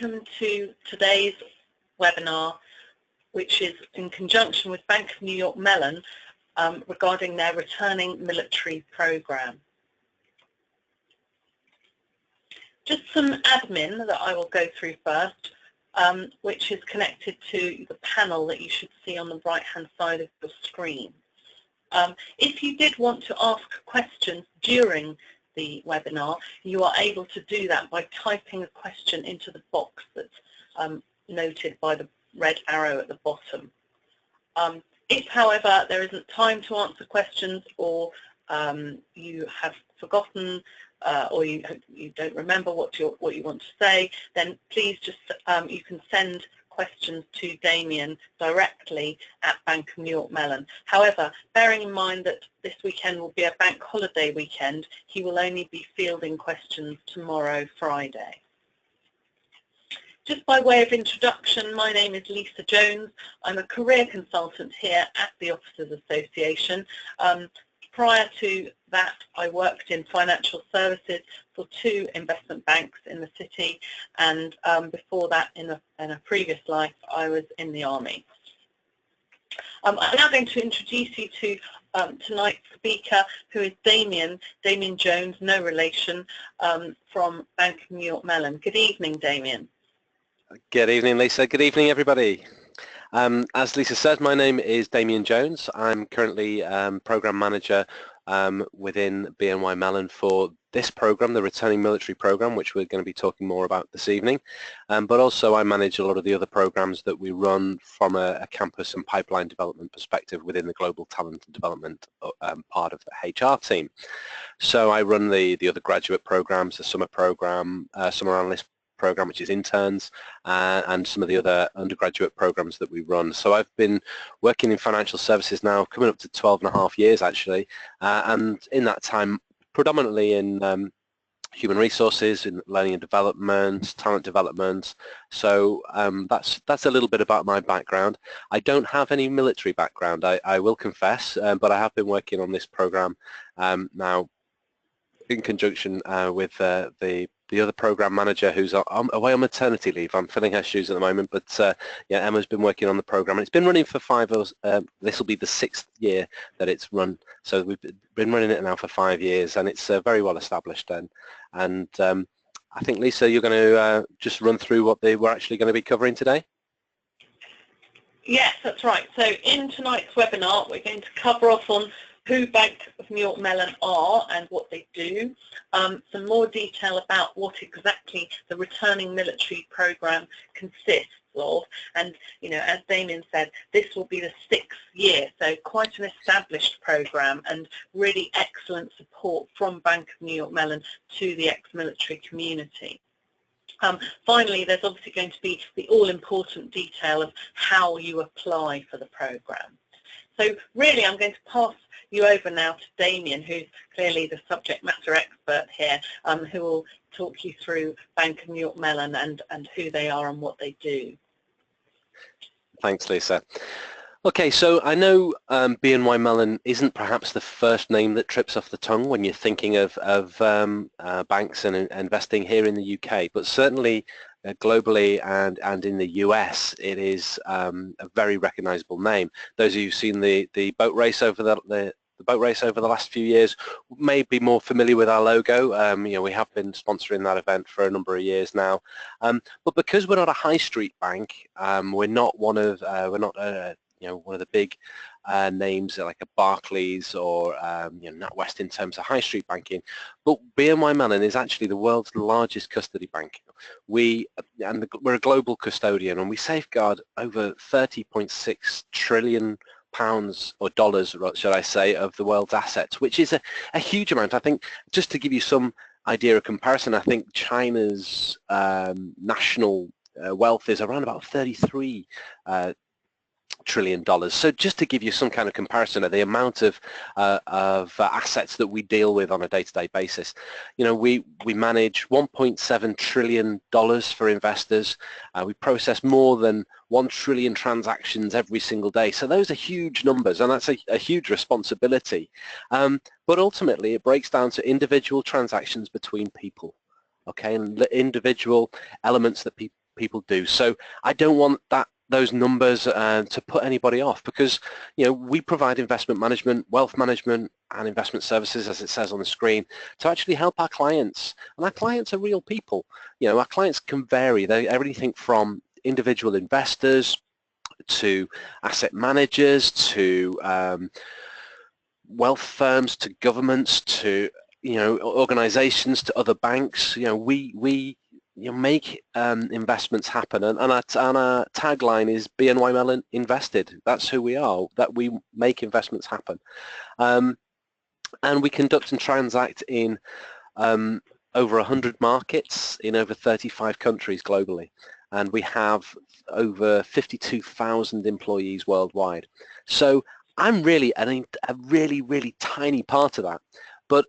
welcome to today's webinar, which is in conjunction with Bank of New York Mellon regarding their returning military program. Just some admin that I will go through first, which is connected to the panel that you should see on the right-hand side of your screen. If you did want to ask questions during the webinar, you are able to do that by typing a question into the box that's noted by the red arrow at the bottom. If, however, there isn't time to answer questions, or you have forgotten or you don't remember what you want to say, then please just you can send questions to Damien directly at Bank of New York Mellon. However, bearing in mind that this weekend will be a bank holiday weekend, he will only be fielding questions tomorrow, Friday. Just by way of introduction, my name is Lisa Jones. I'm a career consultant here at the Officers Association. Prior to that, I worked in financial services for 2 investment banks in the city, and before that, in a previous life, I was in the Army. I'm now going to introduce you to tonight's speaker, who is Damien Jones, no relation, from Bank of New York Mellon. Good evening, Damien. Good evening, Lisa. Good evening, everybody. As Lisa said, my name is Damien Jones. I'm currently Program Manager within BNY Mellon for this program, the Returning Military Program, which we're going to be talking more about this evening. But also I manage a lot of the other programs that we run from a campus and pipeline development perspective within the Global Talent and Development part of the HR team. So I run the other graduate programs, the summer program, summer analyst program, which is interns, and some of the other undergraduate programs that we run. So I've been working in financial services now coming up to 12.5 years actually, and in that time predominantly in human resources, in learning and development, talent development. So that's a little bit about my background. I don't have any military background, I will confess, but I have been working on this program now in conjunction with the other program manager who's away on maternity leave. I'm filling her shoes at the moment, but yeah, Emma's been working on the program, and it's been running for this will be the 6th year that it's run. So we've been running it now for 5 years, and it's very well established then. And I think, Lisa, you're going to just run through what we're actually going to be covering today. Yes, that's right. So in tonight's webinar, we're going to cover off on who Bank of New York Mellon are and what they do, some more detail about what exactly the returning military program consists of, and as Damien said, this will be the 6th year, so quite an established program and really excellent support from Bank of New York Mellon to the ex-military community. Finally, there's obviously going to be the all-important detail of how you apply for the program. So really, I'm going to pass you over now to Damien, who's clearly the subject matter expert here, who will talk you through Bank of New York Mellon and who they are and what they do. Thanks, Lisa. Okay, so I know BNY Mellon isn't perhaps the first name that trips off the tongue when you're thinking of banks and investing here in the UK, but certainly globally and in the US, it is a very recognizable name. Those of you who've seen the boat race over the boat race over the last few years may be more familiar with our logo. We have been sponsoring that event for a number of years now. But because we're not a high street bank, we're not one of one of the big names like a Barclays or NatWest in terms of high street banking. But BNY Mellon is actually the world's largest custody bank. We're a global custodian, and we safeguard over 30.6 trillion pounds or dollars, should I say, of the world's assets, which is a huge amount. I think, just to give you some idea of comparison, I think China's national wealth is around about 33 trillion dollars. So just to give you some kind of comparison of the amount of assets that we deal with on a day-to-day basis, we manage $1.7 trillion for investors. We process more than 1 trillion transactions every single day. So those are huge numbers, and that's a huge responsibility. But ultimately, it breaks down to individual transactions between people. Okay, and the individual elements that people do. So I don't want those numbers to put anybody off, because we provide investment management, wealth management and investment services, as it says on the screen, to actually help our clients. And our clients are real people. Our clients can vary. They're everything from individual investors to asset managers to wealth firms to governments to organizations to other banks. We make investments happen, and our tagline is BNY Mellon Invested. That's who we are, that we make investments happen. And we conduct and transact in over 100 markets in over 35 countries globally, and we have over 52,000 employees worldwide. So I'm really a really tiny part of that, but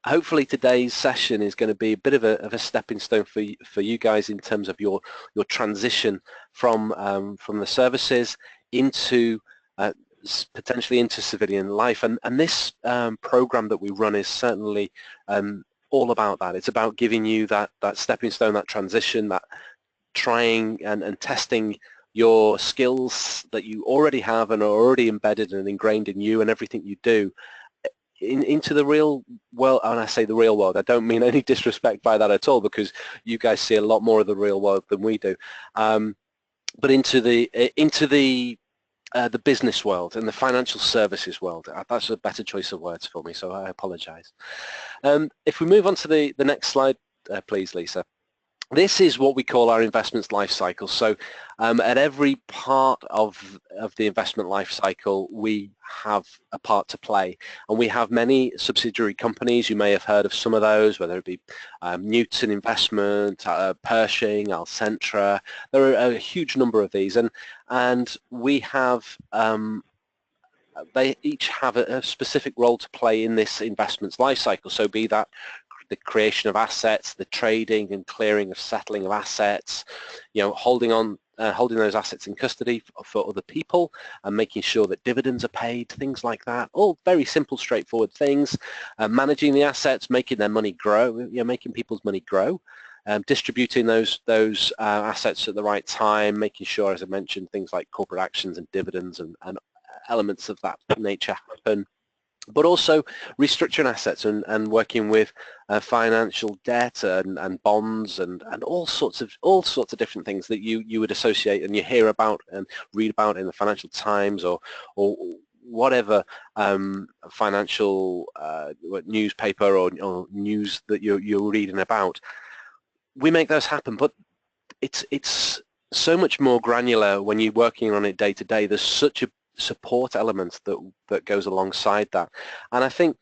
hopefully today's session is going to be a bit of a stepping stone for you guys in terms of your transition from the services into potentially into civilian life. And this program that we run is certainly all about that. It's about giving you that stepping stone, that transition, that trying and testing your skills that you already have and are already embedded and ingrained in you and everything you do into the real world. And I say the real world, I don't mean any disrespect by that at all, because you guys see a lot more of the real world than we do, but into the business world and the financial services world. That's a better choice of words for me, so I apologize. If we move on to the next slide, please, Lisa. This is what we call our investments life cycle. So at every part of the investment life cycle, we have a part to play, and we have many subsidiary companies. You may have heard of some of those, whether it be Newton Investment, Pershing, Alcentra. There are a huge number of these, and we have they each have a specific role to play in this investments life cycle. So be that the creation of assets, the trading and clearing of settling of assets, holding those assets in custody for other people and making sure that dividends are paid, things like that. All very simple, straightforward things. Managing the assets, making their money grow, making people's money grow. Distributing those assets at the right time, making sure, as I mentioned, things like corporate actions and dividends and elements of that nature happen. But also restructuring assets and working with financial debt and bonds and all sorts of different things that you would associate and you hear about and read about in the Financial Times or whatever financial newspaper or news that you're reading about. We make those happen, but it's so much more granular when you're working on it day to day. There's such a support element that goes alongside that. And I think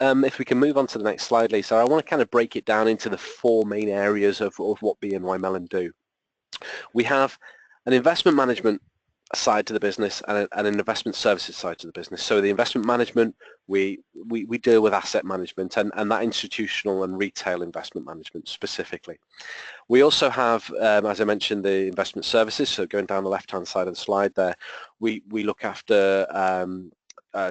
if we can move on to the next slide, Lisa, I want to kind of break it down into the four main areas of what BNY Mellon do. We have an investment management side to the business and an investment services side to the business. So the investment management, we deal with asset management and that institutional and retail investment management specifically. We also have, as I mentioned, the investment services. So going down the left-hand side of the slide there, we look after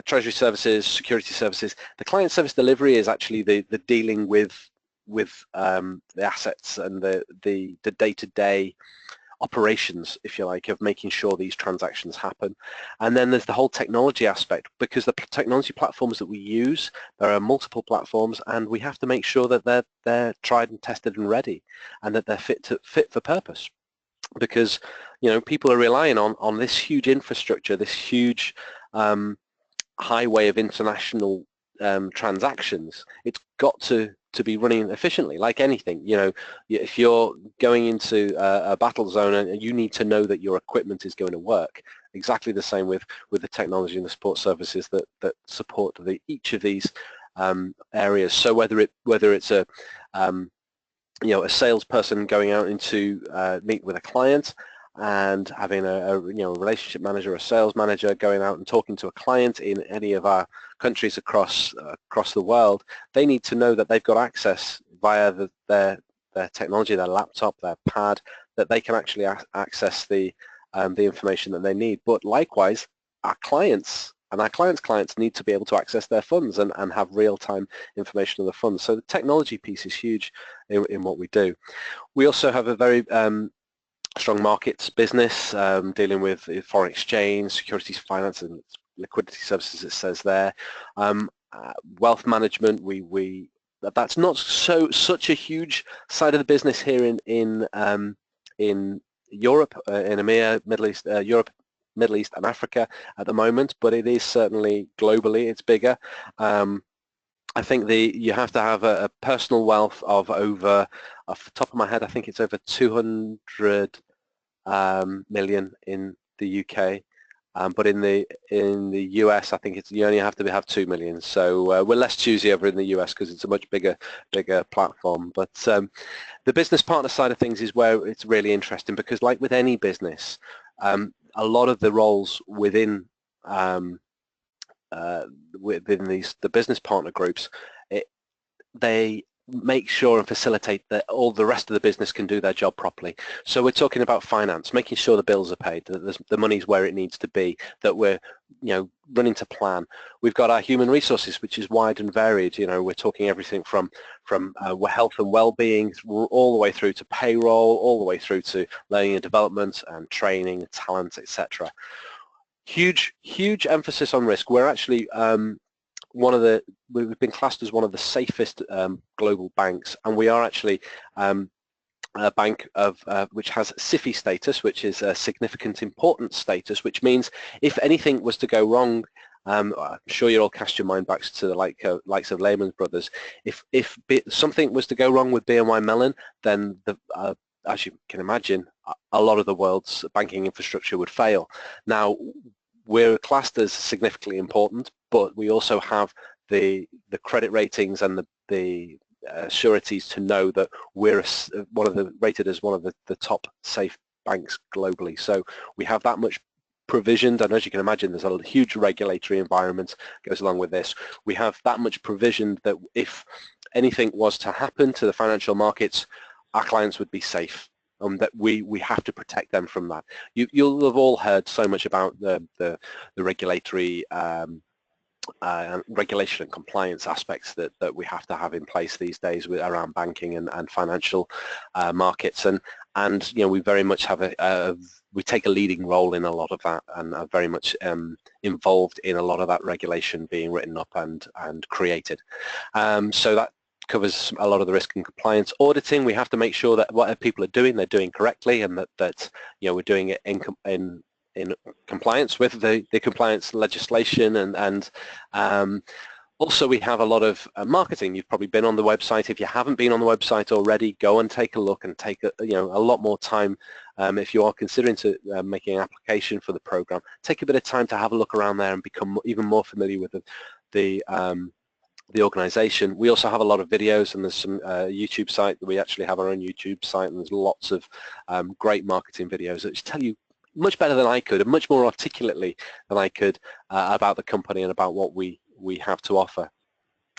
treasury services, security services. The client service delivery is actually the dealing with the assets and the day-to-day operations, if you like, of making sure these transactions happen. And then there's the whole technology aspect, because the technology platforms that we use, there are multiple platforms, and we have to make sure that they're tried and tested and ready, and that they're fit for purpose. Because people are relying on this huge infrastructure, this huge highway of international transactions. It's got to be running efficiently, like anything. If you're going into a battle zone, and you need to know that your equipment is going to work. Exactly the same with the technology and the support services that support each of these areas. So whether it's a salesperson going out into meet with a client, and having a relationship manager or a sales manager going out and talking to a client in any of our countries across the world, they need to know that they've got access via their technology, their laptop, their pad, that they can actually access the information that they need. But likewise, our clients and our clients' need to be able to access their funds and have real-time information of the funds. So the technology piece is huge in what we do. We also have a very strong markets business, dealing with foreign exchange, securities finance and liquidity services, it says there. Wealth management, that's not such a huge side of the business here in Europe, in EMEA, Middle East, Europe, Middle East and Africa at the moment, but it is certainly globally, it's bigger. I think you have to have a personal wealth of over, off the top of my head, I think it's over 200 million in the UK, but in the US, I think you only have to have 2 million. So we're less choosy over in the US because it's a much bigger platform. But the business partner side of things is where it's really interesting, because like with any business, a lot of the roles within the business partner groups, they make sure and facilitate that all the rest of the business can do their job properly. So we're talking about finance, making sure the bills are paid, that the money's where it needs to be, that we're running to plan. We've got our human resources, which is wide and varied. We're talking everything from health and well-being all the way through to payroll, all the way through to learning and development and training, talent, etc. Huge emphasis on risk. We're actually we've been classed as one of the safest global banks, and we are actually a bank which has SIFI status, which is a significant importance status, which means if anything was to go wrong, I'm sure you'll all cast your mind back to the likes of Lehman Brothers. If something was to go wrong with BNY Mellon, then as you can imagine, a lot of the world's banking infrastructure would fail. Now, we're classed as significantly important, but we also have the credit ratings and the sureties to know that we're rated as one of the top safe banks globally. So we have that much provisioned, and as you can imagine, there's a huge regulatory environment goes along with this. We have that much provisioned that if anything was to happen to the financial markets, our clients would be safe. That we have to protect them from that. You'll have all heard so much about the regulatory regulation and compliance aspects that we have to have in place these days around banking and financial markets, and we very much have we take a leading role in a lot of that, and are very much involved in a lot of that regulation being written up and created. So that covers a lot of the risk and compliance. Auditing, we have to make sure that what people are doing, they're doing correctly, and that we're doing it in compliance with the compliance legislation, and also we have a lot of marketing. You've probably been on the website. If you haven't been on the website already, go and take a look, and take a lot more time. If you are considering making an application for the program, take a bit of time to have a look around there and become even more familiar with the organization. We also have a lot of videos, and there's some YouTube site. We actually have our own YouTube site, and there's lots of great marketing videos that tell you much better than I could, and much more articulately than I could, about the company and about what we have to offer.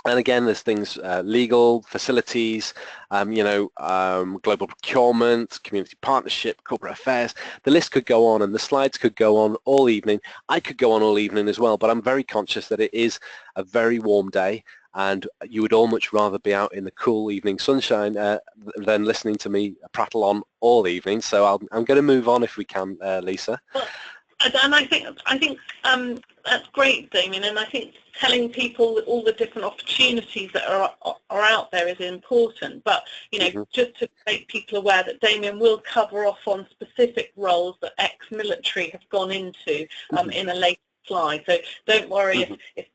And again, there's things, legal, facilities, global procurement, community partnership, corporate affairs. The list could go on, and the slides could go on all evening. I could go on all evening as well, but I'm very conscious that it is a very warm day, and you would all much rather be out in the cool evening sunshine than listening to me prattle on all evening. So I'm going to move on if we can, Lisa. Well, and I think that's great, Damien, and I think telling people all the different opportunities that are out there is important. But just to make people aware that Damien will cover off on specific roles that ex-military have gone into in a later slide. So don't worry if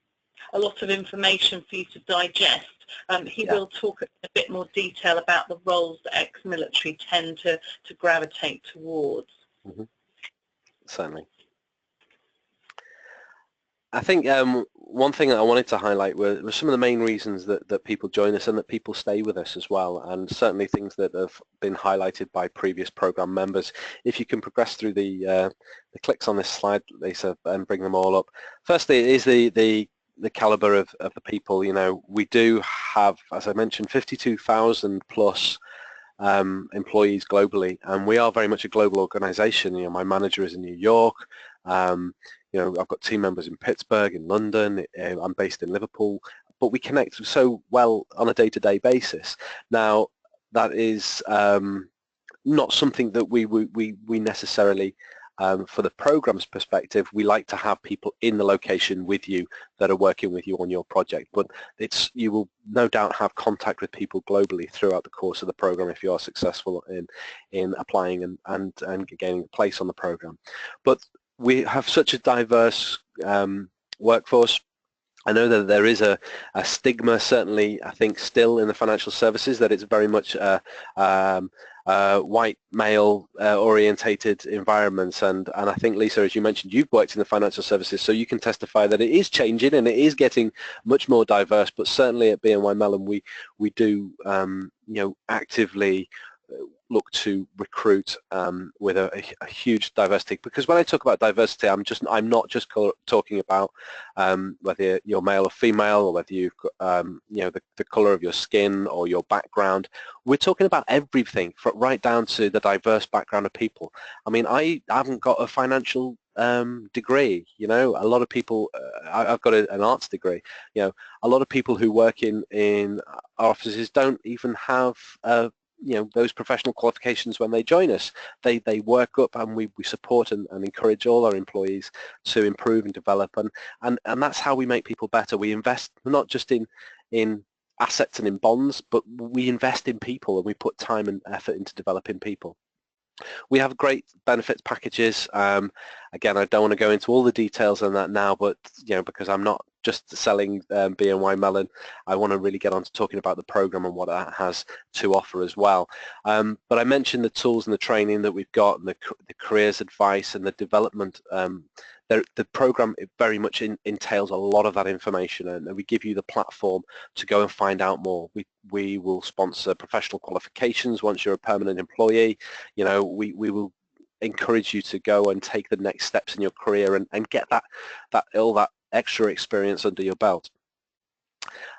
a lot of information for you to digest. He will talk in a bit more detail about the roles that ex-military tend to gravitate towards. Certainly. I think one thing that I wanted to highlight were some of the main reasons that people join us and that people stay with us as well, and certainly things that have been highlighted by previous program members. If you can progress through the clicks on this slide, Lisa, and bring them all up. Firstly, it is the caliber of the people. We do have, as I mentioned, 52,000 plus employees globally, and we are very much a global organization. My manager is in New York. I've got team members in Pittsburgh, in London. I'm based in Liverpool, but we connect so well on a day-to-day basis. Now, that is not something that we necessarily, for the program's perspective, we like to have people in the location with you that are working with you on your project. But you will no doubt have contact with people globally throughout the course of the program if you are successful in applying and gaining a place on the program. But we have such a diverse workforce. I know that there is a stigma, certainly, I think, still in the financial services, that it's very much white male orientated environments, and I think, Lisa, as you mentioned, you've worked in the financial services, so you can testify that it is changing and it is getting much more diverse. But certainly at BNY Mellon, we do actively look to recruit with a huge diversity, because when I talk about diversity, I'm not just talking about whether you're male or female, or whether you've got the color of your skin or your background. We're talking about everything, right down to the diverse background of people. I mean, I haven't got a financial degree. A lot of people, I've got an arts degree. A lot of people who work in our offices don't even have those professional qualifications when they join us. They work up, and we support and encourage all our employees to improve and develop, and that's how we make people better. We invest not just in assets and in bonds, but we invest in people, and we put time and effort into developing people. We have great benefits packages. Again, I don't want to go into all the details on that now, but because I'm not just selling BNY Mellon, I want to really get on to talking about the program and what that has to offer as well. But I mentioned the tools and the training that we've got, and the careers advice and the development. The program very much entails a lot of that information, and we give you the platform to go and find out more. We will sponsor professional qualifications once you're a permanent employee. We will encourage you to go and take the next steps in your career and get all that extra experience under your belt.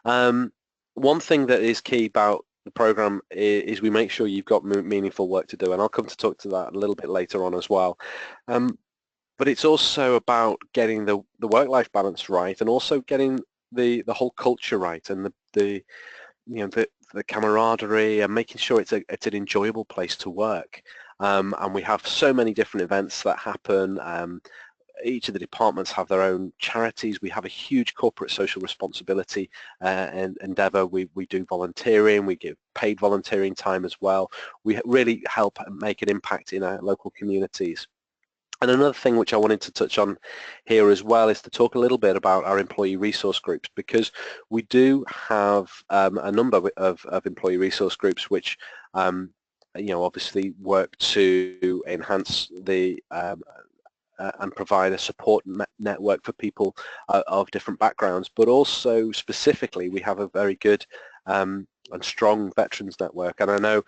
One thing that is key about the program is we make sure you've got meaningful work to do, and I'll come to talk to that a little bit later on as well. But it's also about getting the work-life balance right, and also getting the whole culture right, and the camaraderie, and making sure it's an enjoyable place to work. And we have so many different events that happen. Each of the departments have their own charities. We have a huge corporate social responsibility and endeavour. We do volunteering. We give paid volunteering time as well. We really help make an impact in our local communities. And another thing which I wanted to touch on here as well is to talk a little bit about our employee resource groups, because we do have a number of employee resource groups which obviously work to enhance the and provide a support network for people of different backgrounds, but also specifically we have a very good and strong veterans network. And I know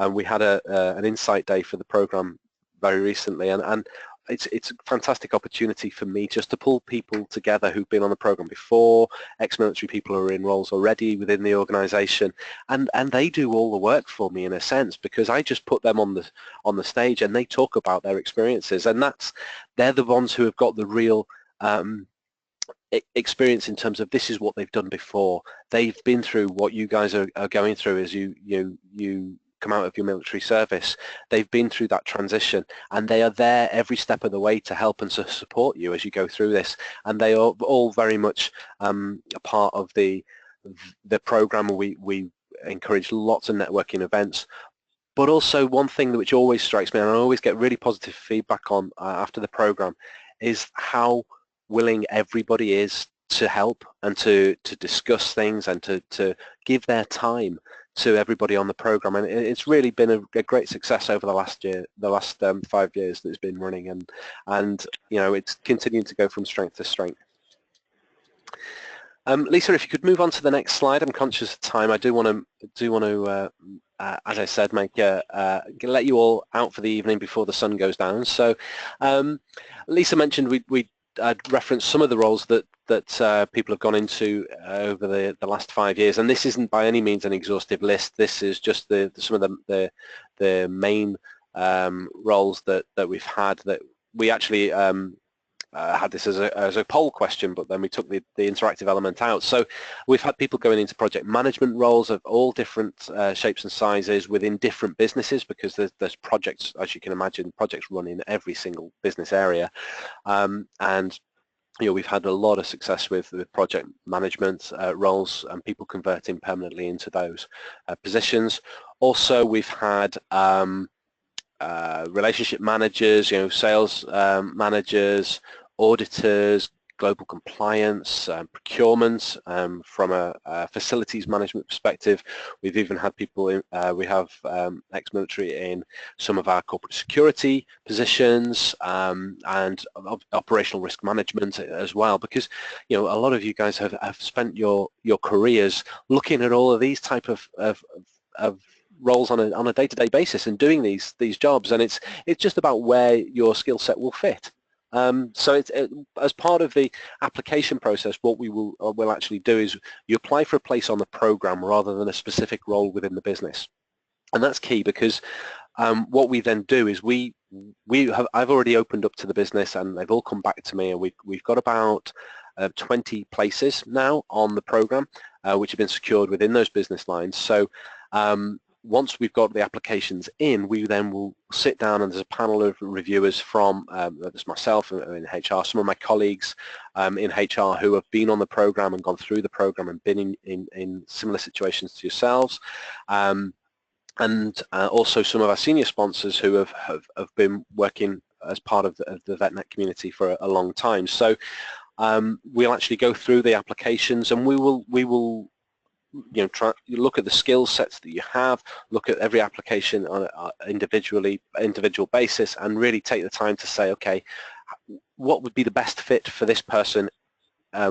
we had an insight day for the program very recently, and it's a fantastic opportunity for me just to pull people together who've been on the program before, ex-military people who are in roles already within the organization, and they do all the work for me in a sense, because I just put them on the stage and they talk about their experiences, and they're the ones who have got the real experience in terms of this is what they've done before. They've been through what you guys are going through as you come out of your military service. They've been through that transition, and they are there every step of the way to help and to support you as you go through this, and they are all very much a part of the program. We encourage lots of networking events, but also one thing which always strikes me, and I always get really positive feedback on after the program, is how willing everybody is to help and to discuss things and to give their time to everybody on the program. And it's really been a great success over the last 5 years that it's been running, and it's continuing to go from strength to strength. Lisa, if you could move on to the next slide. I'm conscious of time. I do want to as I said, let you all out for the evening before the sun goes down. So Lisa mentioned I'd referenced some of the roles that people have gone into over the last 5 years, and this isn't by any means an exhaustive list. This is just some of the main roles that we've had, that we actually had this as a poll question, but then we took the interactive element out. So we've had people going into project management roles of all different shapes and sizes within different businesses, because there's projects, as you can imagine, projects run in every single business area, and we've had a lot of success with project management roles and people converting permanently into those positions. Also, we've had relationship managers, sales managers, auditors, global compliance, procurement, from a facilities management perspective. We've even had people in, we have ex-military in some of our corporate security positions, and operational risk management as well, because a lot of you guys have spent your careers looking at all of these type of roles on a day-to-day basis and doing these jobs, and it's just about where your skill set will fit. So as part of the application process, what we'll actually do is you apply for a place on the program rather than a specific role within the business, and that's key, because what we then do is I've already opened up to the business and they've all come back to me, and we've got about 20 places now on the program which have been secured within those business lines. So once we've got the applications in, we then will sit down, and there's a panel of reviewers from, there's myself in HR, some of my colleagues in HR who have been on the program and gone through the program and been in similar situations to yourselves, and also some of our senior sponsors who have been working as part of the VetNet community for a long time. So we'll actually go through the applications, and we will try look at the skill sets that you have, look at every application on an individual basis, and really take the time to say, okay, what would be the best fit for this person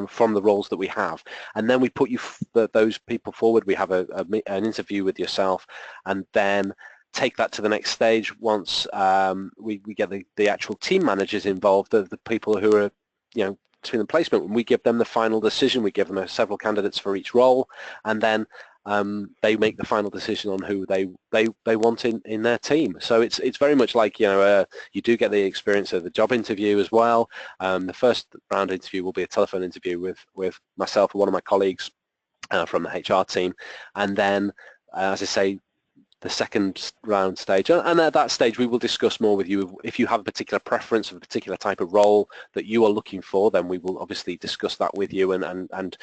from the roles that we have, and then we put those people forward. We have an interview with yourself, and then take that to the next stage. Once we get the actual team managers involved, the people who are between the placement, when we give them the final decision, we give them several candidates for each role, and then they make the final decision on who they want in their team. So it's very much like you do get the experience of the job interview as well. The first round interview will be a telephone interview with myself and one of my colleagues from the HR team, and then as I say, the second round stage, and at that stage we will discuss more with you. If you have a particular preference of a particular type of role that you are looking for, then we will obviously discuss that with you and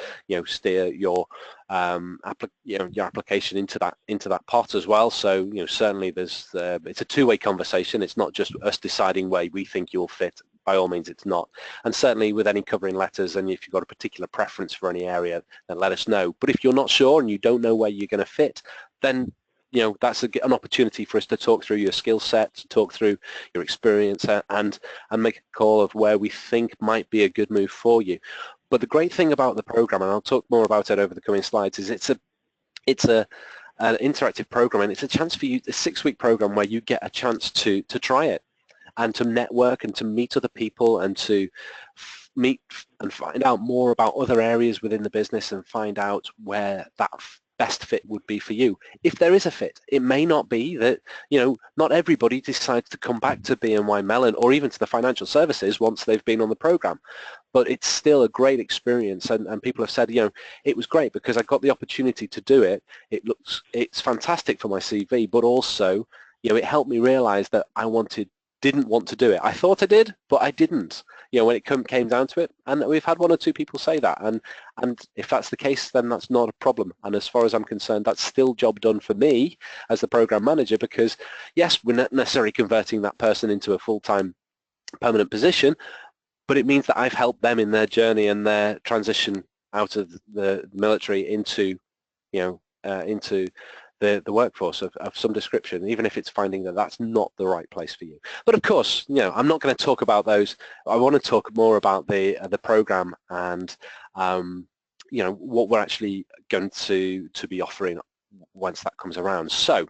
steer your your application into that pot as well. So certainly there's it's a two-way conversation. It's not just us deciding where we think you'll fit. By all means, it's not. And certainly with any covering letters, and if you've got a particular preference for any area, then let us know. But if you're not sure and you don't know where you're going to fit, then that's an opportunity for us to talk through your skill set, to talk through your experience, and make a call of where we think might be a good move for you. But the great thing about the program, and I'll talk more about it over the coming slides, is it's an interactive program, and it's a chance for you, a 6-week program where you get a chance to try it and to network and to meet other people and to meet and find out more about other areas within the business and find out where that best fit would be for you. If there is a fit, it may not be that, not everybody decides to come back to BNY Mellon or even to the financial services once they've been on the program, but it's still a great experience, and people have said, it was great because I got the opportunity to do it. It's fantastic for my CV, but also, it helped me realize that I didn't want to do it. I thought I did, but I didn't, when it came down to it. And we've had one or two people say that, and if that's the case, then that's not a problem. And as far as I'm concerned, that's still job done for me as the program manager, because yes, we're not necessarily converting that person into a full-time permanent position, but it means that I've helped them in their journey and their transition out of the military into the workforce of some description, even if it's finding that that's not the right place for you. But of course, I'm not going to talk about those. I want to talk more about the program and what we're actually going to be offering once that comes around. So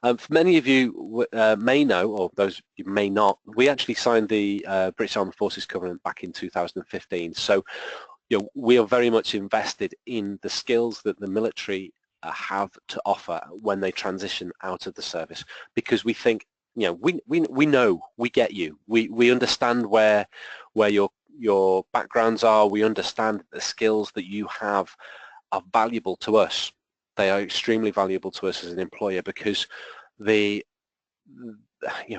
for many of you may know, or those you may not, we actually signed the British Armed Forces Covenant back in 2015. So we are very much invested in the skills that the military have to offer when they transition out of the service, because we think we know, we get you. We understand where your backgrounds are. We understand the skills that you have are valuable to us. They are extremely valuable to us as an employer, because the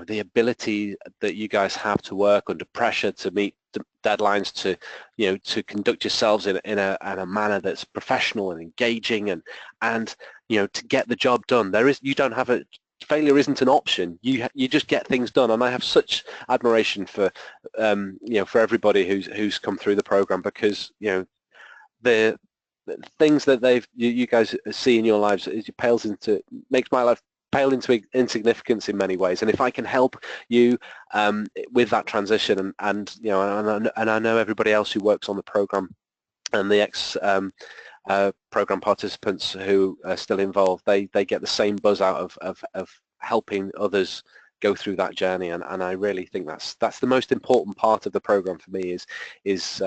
ability that you guys have to work under pressure, to meet deadlines, to conduct yourselves in a manner that's professional and engaging, and to get the job done. Failure isn't an option. You just get things done, and I have such admiration for for everybody who's come through the program, because the things that you guys see in your lives makes my life pale into insignificance in many ways. And if I can help you with that transition, and I know everybody else who works on the program and the program participants who are still involved, they get the same buzz out of helping others go through that journey, and I really think that's the most important part of the program for me, is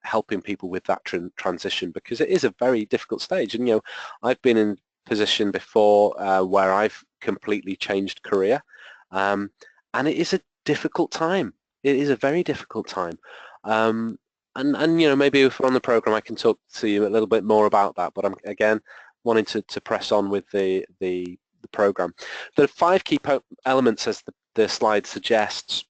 helping people with that transition, because it is a very difficult stage. And I've been in position before where I've completely changed career, and it is a difficult time. It is a very difficult time, and maybe if we're on the program I can talk to you a little bit more about that, but I'm again wanting to press on with the program. The 5 key elements, as the slide suggests.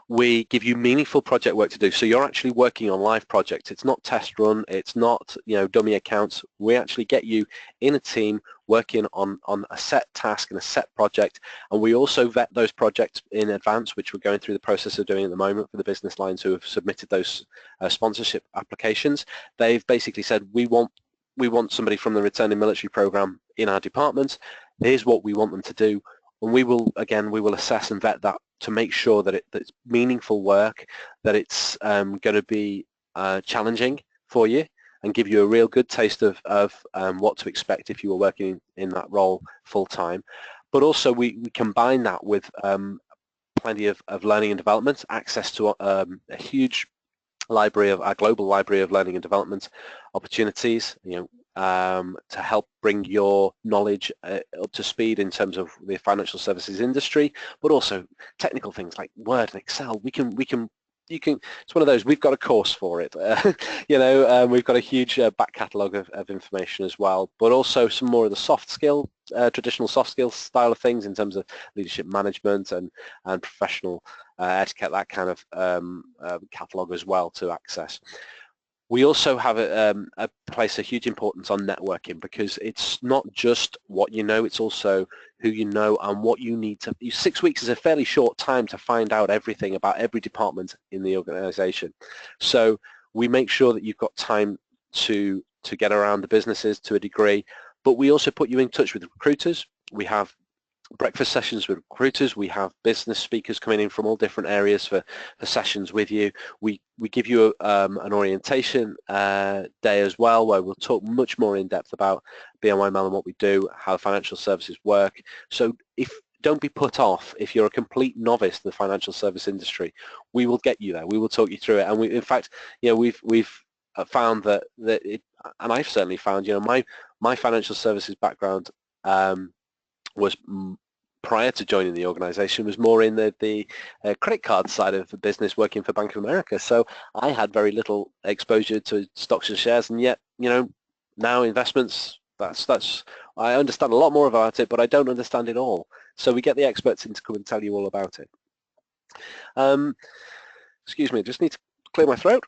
We give you meaningful project work to do, so you're actually working on live projects. It's not test run, it's not dummy accounts. We actually get you in a team working on a set task and a set project, and we also vet those projects in advance, which we're going through the process of doing at the moment for the business lines who have submitted those sponsorship applications. They've basically said, we want somebody from the returning military program in our department. Here's what we want them to do, and we will assess and vet that to make sure that it's meaningful work, that it's going to be challenging for you, and give you a real good taste of what to expect if you were working in that role full time. But also we combine that with plenty of learning and development, access to a huge our global library of learning and development opportunities, to help bring your knowledge up to speed in terms of the financial services industry, but also technical things like Word and Excel. It's one of those, we've got a course for it. We've got a huge back catalogue of information as well, but also some more of the traditional soft skill style of things in terms of leadership management and professional etiquette, that kind of catalogue as well to access. We also have place a huge importance on networking, because it's not just what you know, it's also who you know and what you need to. 6 weeks is a fairly short time to find out everything about every department in the organization. So we make sure that you've got time to get around the businesses to a degree, but we also put you in touch with recruiters. We have breakfast sessions with recruiters. We have business speakers coming in from all different areas for sessions with you. We give you an orientation day as well, where we'll talk much more in depth about BNY Mellon, what we do, how financial services work. So don't be put off if you're a complete novice in the financial service industry. We will get you there. We will talk you through it. And in fact, we've found that and I've certainly found, my financial services background was prior to joining the organization was more in the credit card side of the business, working for Bank of America. So I had very little exposure to stocks and shares, and yet now investments, I understand a lot more about it, but I don't understand it all. So we get the experts in to come and tell you all about it. Excuse me, just need to clear my throat.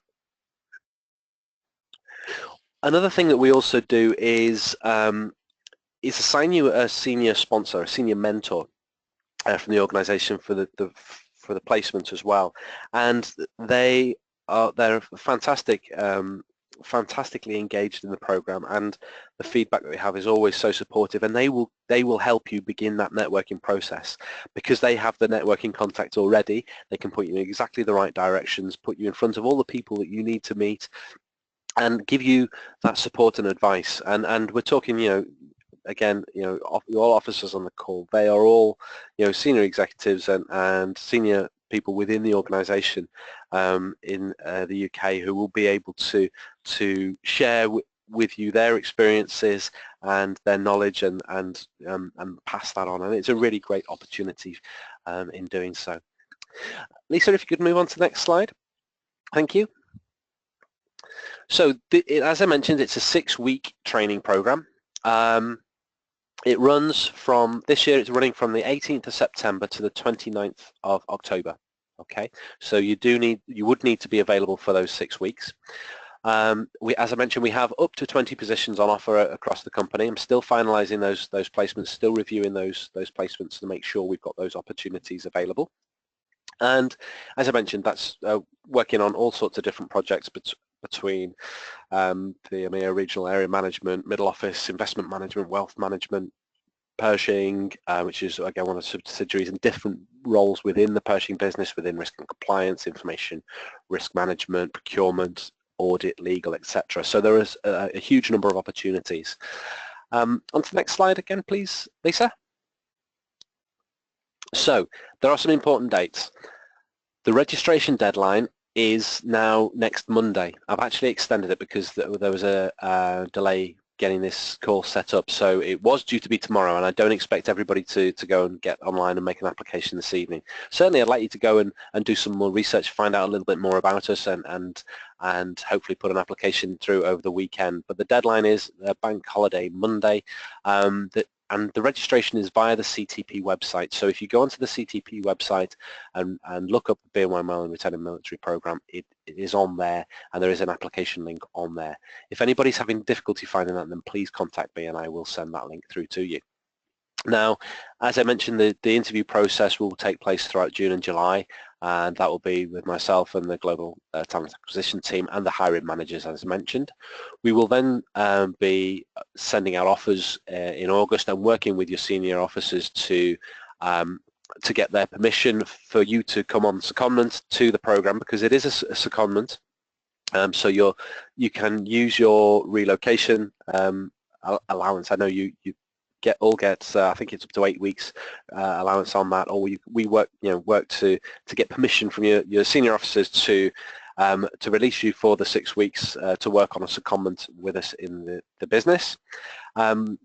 Another thing that we also do is assign you a senior sponsor, a senior mentor from the organisation for the placement as well, and they're fantastic, fantastically engaged in the program, and the feedback that they have is always so supportive, and they will help you begin that networking process, because they have the networking contacts already. They can put you in exactly the right directions, put you in front of all the people that you need to meet, and give you that support and advice. And we're talking, again, all officers on the call, they are all, senior executives and senior people within the organisation in the UK, who will be able to share with you their experiences and their knowledge and pass that on. And it's a really great opportunity in doing so. Lisa, if you could move on to the next slide. Thank you. So as I mentioned, it's a 6-week training program. It runs from, this year it's running from the 18th of September to the 29th of October. Okay, so you would need to be available for those 6 weeks. As I mentioned, we have up to 20 positions on offer across the company. I'm still finalising those placements, still reviewing those placements to make sure we've got those opportunities available. And as I mentioned, that's working on all sorts of different projects between the EMEA regional area management, middle office, investment management, wealth management, Pershing, which is again one of the subsidiaries, and different roles within the Pershing business, within risk and compliance, information, risk management, procurement, audit, legal, etc. So there is a huge number of opportunities. On to the next slide again, please, Lisa. So there are some important dates. The registration deadline is now next Monday. I've actually extended it because there was a delay getting this course set up, so it was due to be tomorrow, and I don't expect everybody to go and get online and make an application this evening. Certainly I'd like you to go and do some more research, find out a little bit more about us, and hopefully put an application through over the weekend. But the deadline is bank holiday Monday, and the registration is via the CTP website. So if you go onto the CTP website and look up the BNY Mellon Returning Military Program, it is on there, and there is an application link on there. If anybody's having difficulty finding that, then please contact me and I will send that link through to you. Now, as I mentioned, the interview process will take place throughout June and July, and that will be with myself and the Global Talent Acquisition team and the hiring managers, as mentioned. We will then be sending out offers in August and working with your senior officers to get their permission for you to come on secondment to the program, because it is a secondment. So you can use your relocation allowance. I know you all get I think it's up to 8 weeks allowance on that, or we work to get permission from your senior officers to release you for the 6 weeks to work on a secondment with us in the business.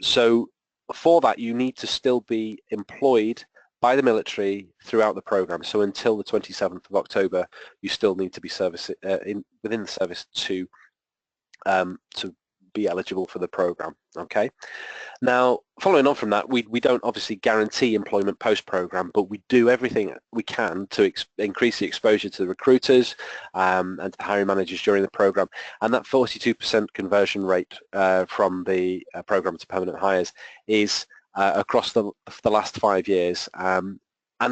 So for that, you need to still be employed by the military throughout the program. So until the 27th of October, you still need to be within the service to be eligible for the program. Okay. Now, following on from that, we don't obviously guarantee employment post-program, but we do everything we can to increase the exposure to the recruiters and to the hiring managers during the program. And that 42% conversion rate from the program to permanent hires is across the last 5 years. And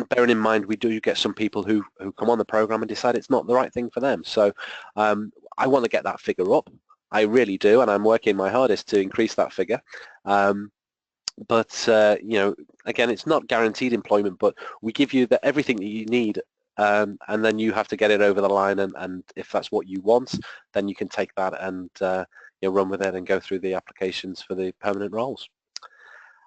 bearing in mind, we do get some people who come on the program and decide it's not the right thing for them. So I want to get that figure up. I really do, and I'm working my hardest to increase that figure. But again, it's not guaranteed employment, but we give you everything that you need, and then you have to get it over the line. And if that's what you want, then you can take that and run with it and go through the applications for the permanent roles.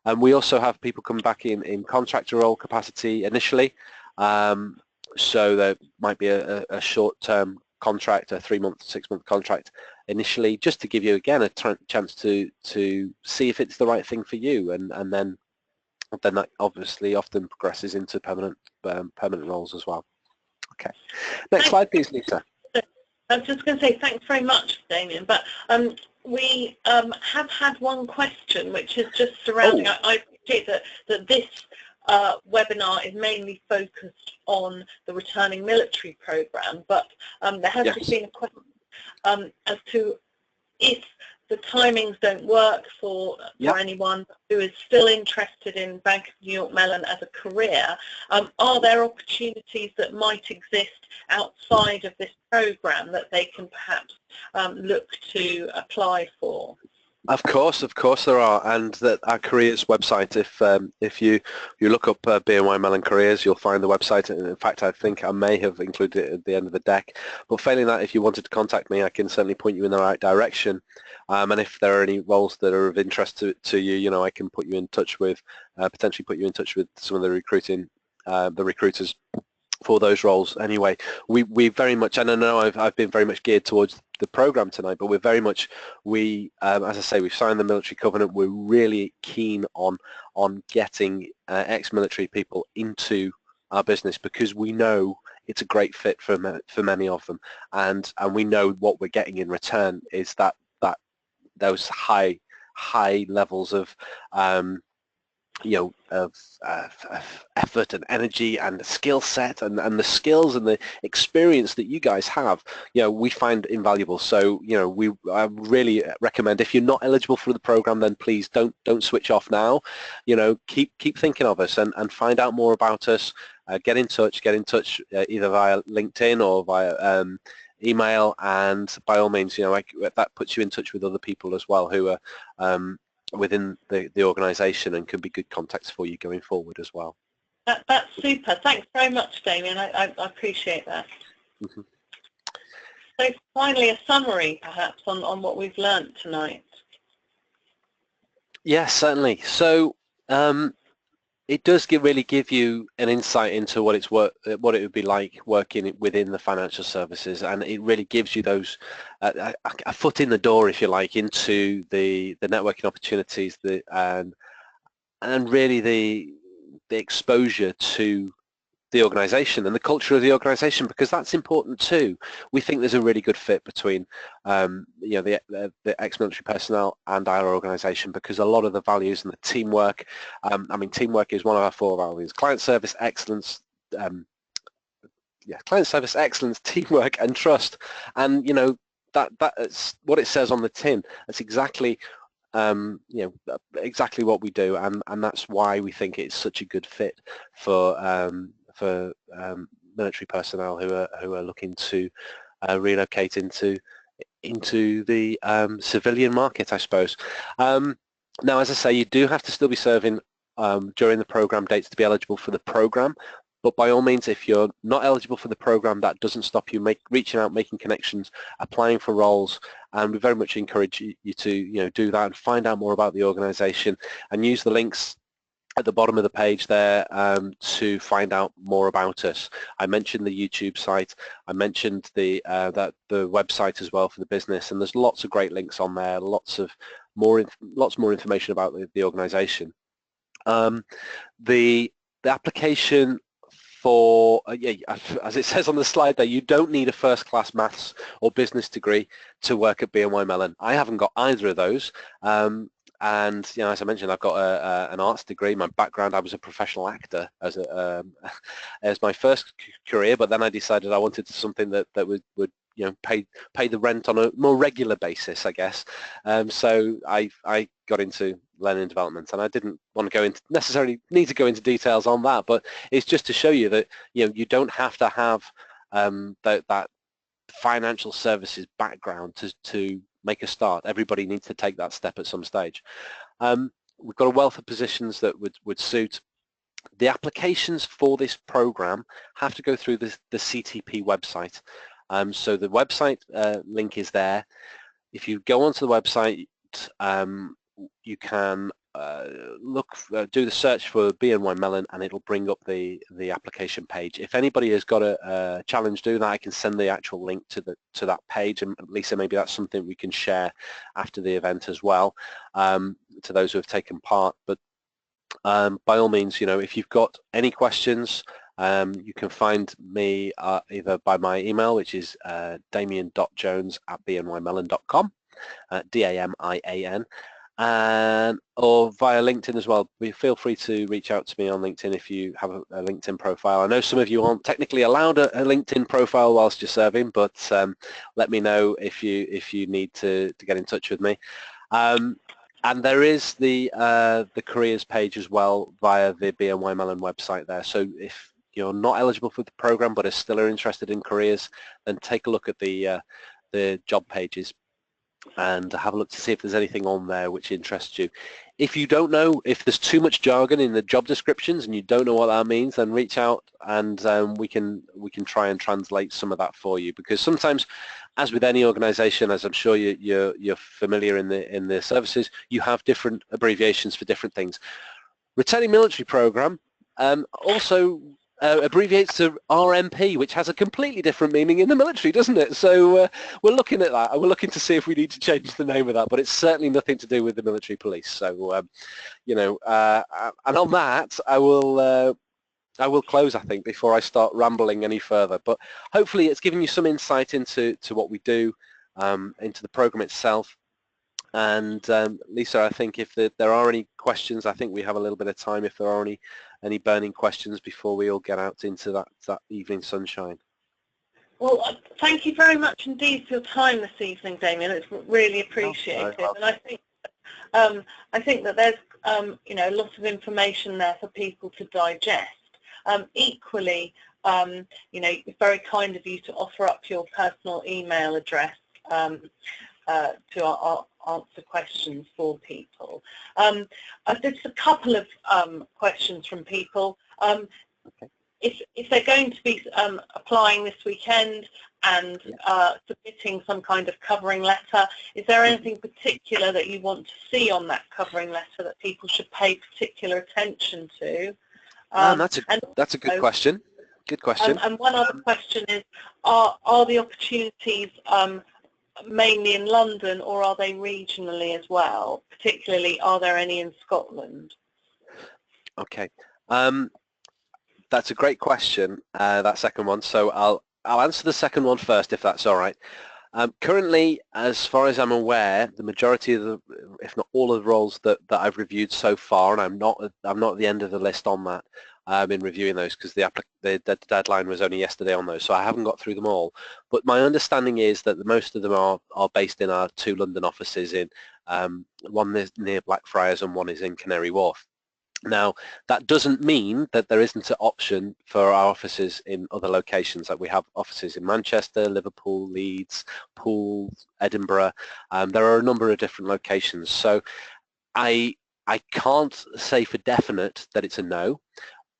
And we also have people come back in contractor role capacity initially. So there might be a short-term contract, a 3-month, 6-month contract initially, just to give you again a chance to see if it's the right thing for you, and then that obviously often progresses into permanent roles as well. Okay, next slide please, Lisa. I was just going to say thanks very much, Damien, but we have had one question which is just surrounding, I appreciate that this webinar is mainly focused on the returning military program, but there has just been a question as to if the timings don't work for anyone who is still interested in Bank of New York Mellon as a career, are there opportunities that might exist outside of this program that they can perhaps look to apply for? Of course there are, and that our careers website, if you look up BNY Mellon careers, you'll find the website, and in fact I think I may have included it at the end of the deck. But failing that, if you wanted to contact me, I can certainly point you in the right direction, and if there are any roles that are of interest to you, I can put you in touch with, potentially put you in touch with some of the recruiters for those roles. Anyway, we very much, and I know I've been very much geared towards the program tonight, but we're very much, as I say, we've signed the military covenant. We're really keen on getting ex-military people into our business, because we know it's a great fit for many of them, and we know what we're getting in return is that those high levels of of effort and energy and the skill set and the skills and the experience that you guys have, we find invaluable. So, I really recommend, if you're not eligible for the program, then please don't switch off now. Keep thinking of us and find out more about us. Get in touch either via LinkedIn or via email, and by all means, that puts you in touch with other people as well who are within the organisation and can be good contacts for you going forward as well. That's super. Thanks very much, Damien. I appreciate that. Mm-hmm. So finally, a summary perhaps on what we've learnt tonight. Yes, certainly. So it does really give you an insight into what it would be like working within the financial services, and it really gives you those a foot in the door, if you like, into the networking opportunities, and really the exposure to the organisation and the culture of the organisation, because that's important too. We think there's a really good fit between the ex-military personnel and our organisation, because a lot of the values and the teamwork, teamwork is one of our 4 values: client service excellence, client service excellence, teamwork and trust. And that's what it says on the tin. That's exactly exactly what we do, and that's why we think it's such a good fit for military personnel who are looking to relocate into the civilian market, I suppose. Now, as I say, you do have to still be serving during the program dates to be eligible for the program. But by all means, if you're not eligible for the program, that doesn't stop you reaching out, making connections, applying for roles, and we very much encourage you to do that and find out more about the organisation, and use the links at the bottom of the page there to find out more about us. I mentioned the YouTube site. I mentioned the website as well for the business, and there's lots of great links on there. Lots more information about the organisation. The application for, as it says on the slide there, you don't need a first-class maths or business degree to work at BNY Mellon. I haven't got either of those. And as I mentioned, I've got an arts degree. My background, I was a professional actor as my first career, but then I decided I wanted something that would pay the rent on a more regular basis, I guess. So I got into learning and development, and I didn't want to necessarily need to go into details on that, but it's just to show you that you don't have to have that financial services background to make a start. Everybody needs to take that step at some stage. We've got a wealth of positions that would suit. The applications for this program have to go through the CTP website. So the website link is there. If you go onto the website, you can do the search for BNY Mellon, and it'll bring up the application page. If anybody has got a challenge doing that, I can send the actual link to that page, and Lisa, maybe that's something we can share after the event as well, to those who have taken part. But by all means, if you've got any questions, you can find me either by my email, which is damien.jones@bnymellon.com, DAMIAN, or via LinkedIn as well. Feel free to reach out to me on LinkedIn if you have a LinkedIn profile. I know some of you aren't technically allowed a LinkedIn profile whilst you're serving, but let me know if you need to get in touch with me. And there is the careers page as well via the BNY Mellon website there. So if you're not eligible for the program but are still interested in careers, then take a look at the job pages and have a look to see if there's anything on there which interests you. If you don't know, if there's too much jargon in the job descriptions and you don't know what that means, then reach out, and we can try and translate some of that for you. Because sometimes, as with any organisation, as I'm sure you're familiar in the services, you have different abbreviations for different things. Returning military program also abbreviates to RMP, which has a completely different meaning in the military, doesn't it? So we're looking at that, and we're looking to see if we need to change the name of that, but it's certainly nothing to do with the military police. So, you know, and on that, I will close, I think, before I start rambling any further. But hopefully it's given you some insight into what we do, into the program itself. And Lisa, I think if there are any questions, I think we have a little bit of time if there are any burning questions before we all get out into that evening sunshine. Well, thank you very much indeed for your time this evening, Damien. It's really appreciated. And I think that there's you know, lots of information there for people to digest. Equally, you know, it's very kind of you to offer up your personal email address to answer questions for people. There's a couple of questions from people. Okay. If they're going to be applying this weekend and submitting some kind of covering letter, is there anything particular that you want to see on that covering letter that people should pay particular attention to? That's a good question. Good question. And one other question is, are the opportunities mainly in London, or are they regionally as well? Particularly, are there any in Scotland? Okay, that's a great question, that second one. So I'll answer the second one first, if that's all right. Currently, as far as I'm aware, the majority of the, if not all of the roles that I've reviewed so far, and I'm not at the end of the list on that, in reviewing those, because the deadline was only yesterday on those, so I haven't got through them all. But my understanding is that most of them are based in our 2 London offices, in one is near Blackfriars and one is in Canary Wharf. Now, that doesn't mean that there isn't an option for our offices in other locations. Like we have offices in Manchester, Liverpool, Leeds, Poole, Edinburgh. There are a number of different locations. So I can't say for definite that it's a no.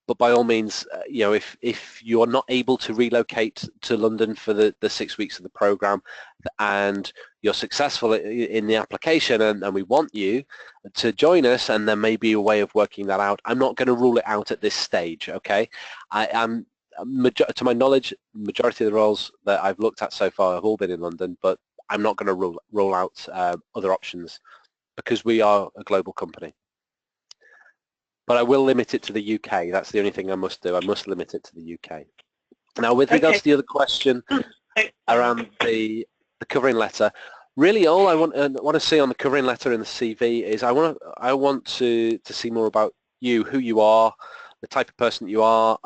But by all means, you know, if you're not able to relocate to London for the 6 weeks of the program, and you're successful in the application, and we want you to join us, and there may be a way of working that out, I'm not going to rule it out at this stage. Okay, I am, to my knowledge, majority of the roles that I've looked at so far have all been in London, but I'm not going to rule out other options, because we are a global company. But I will limit it to the UK. That's the only thing I must do. I must limit it to the UK. Now, with regards to the other question around the covering letter, really all I want to see on the covering letter in the CV is I want to see more about you, who you are, the type of person you are,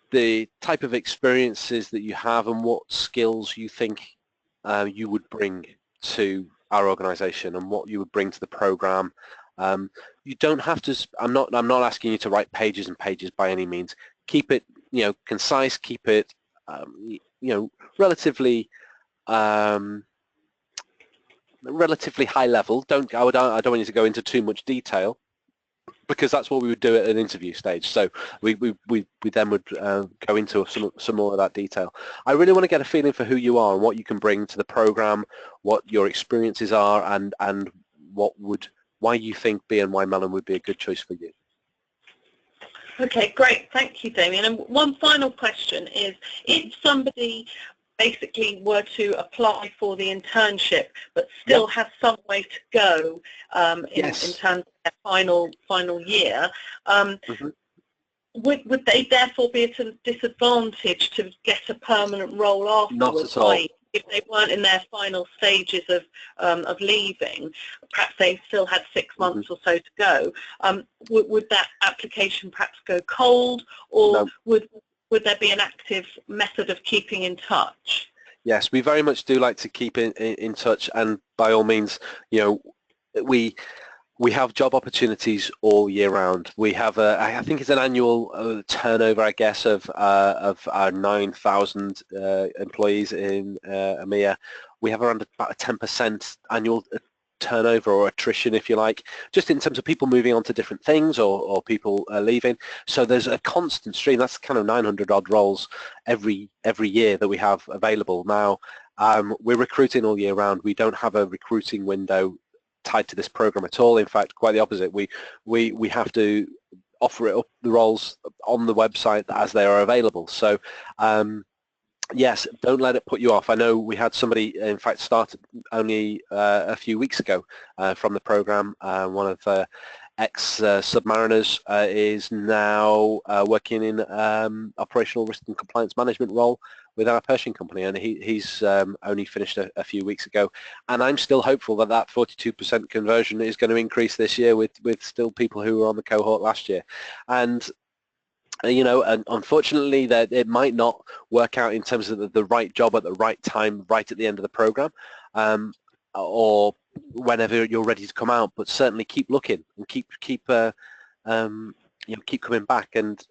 the type of experiences that you have, and what skills you think you would bring to our organisation, and what you would bring to the programme. You don't have to. I'm not asking you to write pages and pages by any means. Keep it, you know, concise. Keep it, you know, relatively high level. I don't want you to go into too much detail, because that's what we would do at an interview stage. So we then would go into some more of that detail. I really want to get a feeling for who you are and what you can bring to the program, what your experiences are, and why you think BNY Mellon would be a good choice for you. Okay, great. Thank you, Damien. And one final question is, if somebody basically were to apply for the internship but still have some way to go in terms of their final year, would they therefore be at a disadvantage to get a permanent role afterwards? Not at all. If they weren't in their final stages of leaving, perhaps they still had 6 months or so to go, would that application perhaps go cold, or would there be an active method of keeping in touch? Yes, we very much do like to keep in touch, and by all means, you know, we have job opportunities all year round. We have I think it's an annual turnover, I guess, of our 9,000 employees in EMEA. We have around about a 10% annual turnover, or attrition, if you like, just in terms of people moving on to different things, or people leaving. So there's a constant stream. That's kind of 900 odd roles every year that we have available. Now, we're recruiting all year round. We don't have a recruiting window tied to this program at all. In fact, quite the opposite. We have to offer it up, the roles on the website as they are available. So yes, don't let it put you off. I know we had somebody, in fact, started only a few weeks ago from the program. One of ex-submariners is now working in operational risk and compliance management role with our Pershing company, and he's only finished a few weeks ago. And I'm still hopeful that that 42% conversion is going to increase this year with still people who were on the cohort last year. And you know, and unfortunately that it might not work out in terms of the right job at the right time, right at the end of the program, or whenever you're ready to come out. But certainly keep looking and keep you know, keep coming back, and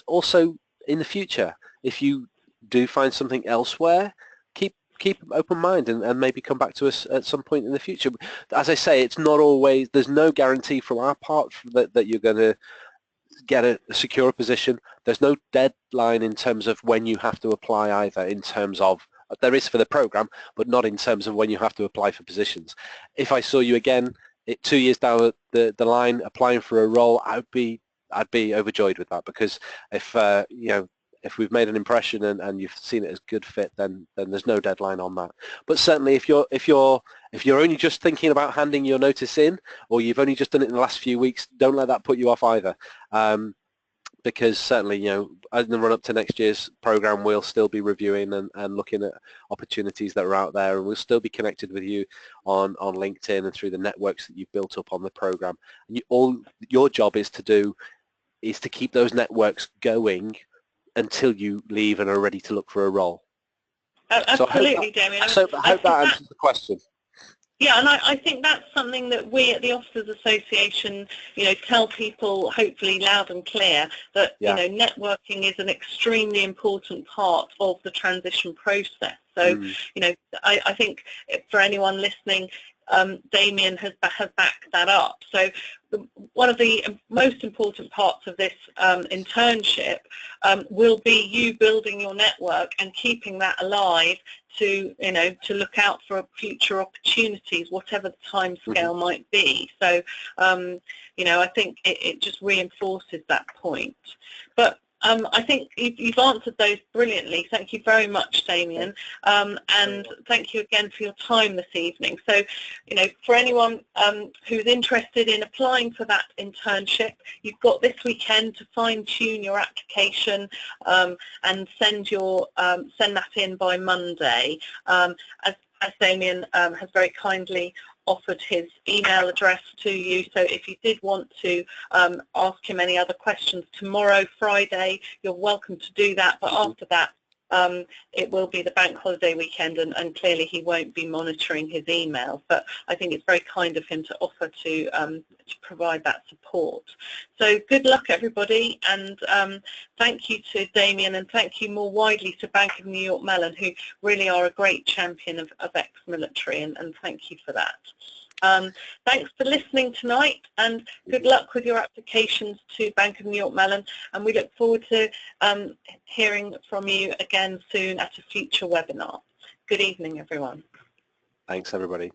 also in the future, if you do find something elsewhere, keep an open mind and maybe come back to us at some point in the future. As I say, it's not always, there's no guarantee from our part that you're going to get a secure position. There's no deadline in terms of when you have to apply either, in terms of, there is for the program, but not in terms of when you have to apply for positions. If I saw you again 2 years down the line applying for a role, I'd be overjoyed with that, because if you know, if we've made an impression and you've seen it as good fit, then there's no deadline on that. But certainly if you're only just thinking about handing your notice in, or you've only just done it in the last few weeks, don't let that put you off either. Because certainly, you know, in the run up to next year's program, we'll still be reviewing and looking at opportunities that are out there, and we'll still be connected with you on LinkedIn and through the networks that you've built up on the program. And all your job is to keep those networks going until you leave and are ready to look for a role. Absolutely, Damien. So I hope that answers the question. Yeah, and I think that's something that we at the Officers Association, you know, tell people, hopefully loud and clear, that, you know, networking is an extremely important part of the transition process. So, you know, I think for anyone listening, Damien has backed that up. So one of the most important parts of this internship will be you building your network and keeping that alive to, you know, to look out for future opportunities, whatever the time scale might be. So, you know, I think it just reinforces that point. But I think you've answered those brilliantly. Thank you very much, Damien, and thank you again for your time this evening. So, you know, for anyone who's interested in applying for that internship, you've got this weekend to fine-tune your application and send that in by Monday. As Damien has very kindly offered his email address to you, so if you did want to ask him any other questions tomorrow, Friday, you're welcome to do that. But after that, it will be the bank holiday weekend, and clearly he won't be monitoring his emails. But I think it's very kind of him to offer to provide that support. So good luck, everybody, and thank you to Damien, and thank you more widely to Bank of New York Mellon, who really are a great champion of ex-military, and thank you for that. Thanks for listening tonight, and good luck with your applications to Bank of New York Mellon, and we look forward to hearing from you again soon at a future webinar. Good evening, everyone. Thanks, everybody.